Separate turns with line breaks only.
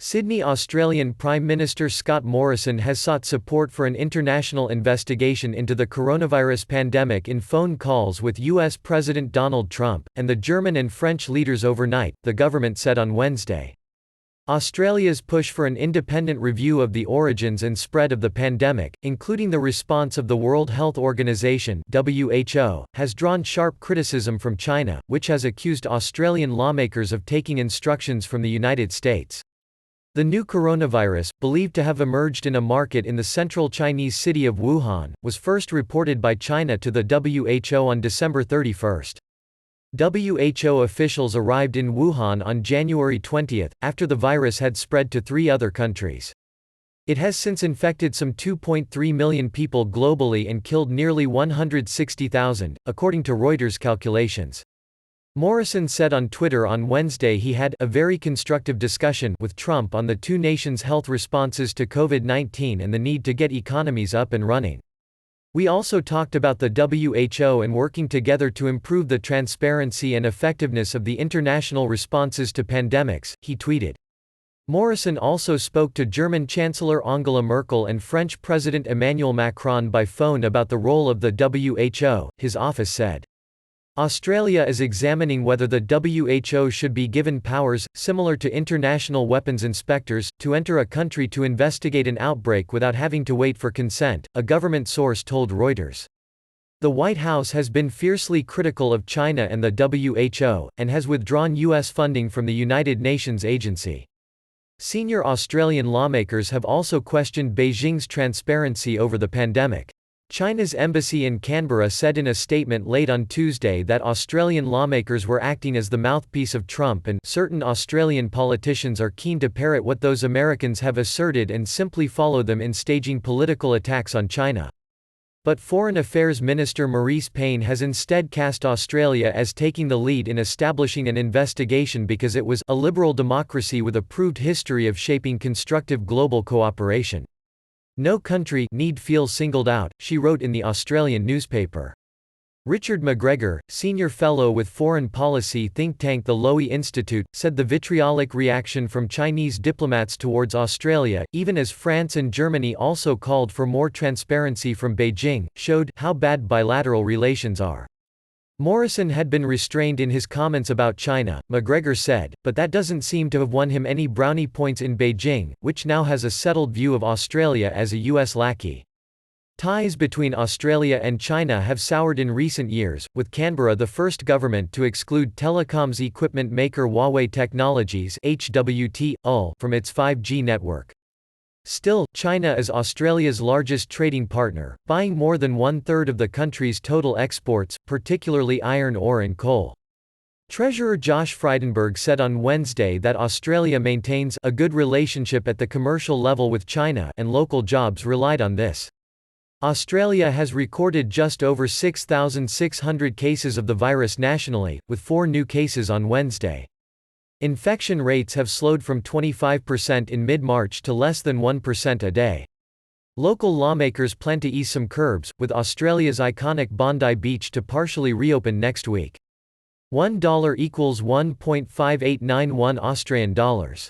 Sydney Australian Prime Minister Scott Morrison has sought support for an international investigation into the coronavirus pandemic in phone calls with US President Donald Trump, and the German and French leaders overnight, the government said on Wednesday. Australia's push for an independent review of the origins and spread of the pandemic, including the response of the World Health Organization (WHO), has drawn sharp criticism from China, which has accused Australian lawmakers of taking instructions from the United States. The new coronavirus, believed to have emerged in a market in the central Chinese city of Wuhan, was first reported by China to the WHO on December 31. WHO officials arrived in Wuhan on January 20, after the virus had spread to 3 other countries. It has since infected some 2.3 million people globally and killed nearly 160,000, according to Reuters calculations. Morrison said on Twitter on Wednesday he had a very constructive discussion with Trump on the two nations' health responses to COVID-19 and the need to get economies up and running. We also talked about the WHO and working together to improve the transparency and effectiveness of the international responses to pandemics, he tweeted. Morrison also spoke to German Chancellor Angela Merkel and French President Emmanuel Macron by phone about the role of the WHO, his office said. Australia is examining whether the WHO should be given powers, similar to international weapons inspectors, to enter a country to investigate an outbreak without having to wait for consent, a government source told Reuters. The White House has been fiercely critical of China and the WHO, and has withdrawn U.S. funding from the United Nations agency. Senior Australian lawmakers have also questioned Beijing's transparency over the pandemic. China's embassy in Canberra said in a statement late on Tuesday that Australian lawmakers were acting as the mouthpiece of Trump and certain Australian politicians are keen to parrot what those Americans have asserted and simply follow them in staging political attacks on China. But Foreign Affairs Minister Marise Payne has instead cast Australia as taking the lead in establishing an investigation because it was a liberal democracy with a proved history of shaping constructive global cooperation. No country need feel singled out, she wrote in the Australian newspaper. Richard McGregor, senior fellow with foreign policy think tank the Lowy Institute, said the vitriolic reaction from Chinese diplomats towards Australia, even as France and Germany also called for more transparency from Beijing, showed how bad bilateral relations are. Morrison had been restrained in his comments about China, McGregor said, but that doesn't seem to have won him any brownie points in Beijing, which now has a settled view of Australia as a U.S. lackey. Ties between Australia and China have soured in recent years, with Canberra the first government to exclude telecoms equipment maker Huawei Technologies (HWT) from its 5G network. Still, China is Australia's largest trading partner, buying more than 1/3 of the country's total exports, particularly iron ore and coal. Treasurer Josh Frydenberg said on Wednesday that Australia maintains a good relationship at the commercial level with China and local jobs relied on this. Australia has recorded just over 6,600 cases of the virus nationally, with 4 new cases on Wednesday. Infection rates have slowed from 25% in mid-March to less than 1% a day. Local lawmakers plan to ease some curbs, with Australia's iconic Bondi Beach to partially reopen next week. $1 equals 1.5891 Australian dollars.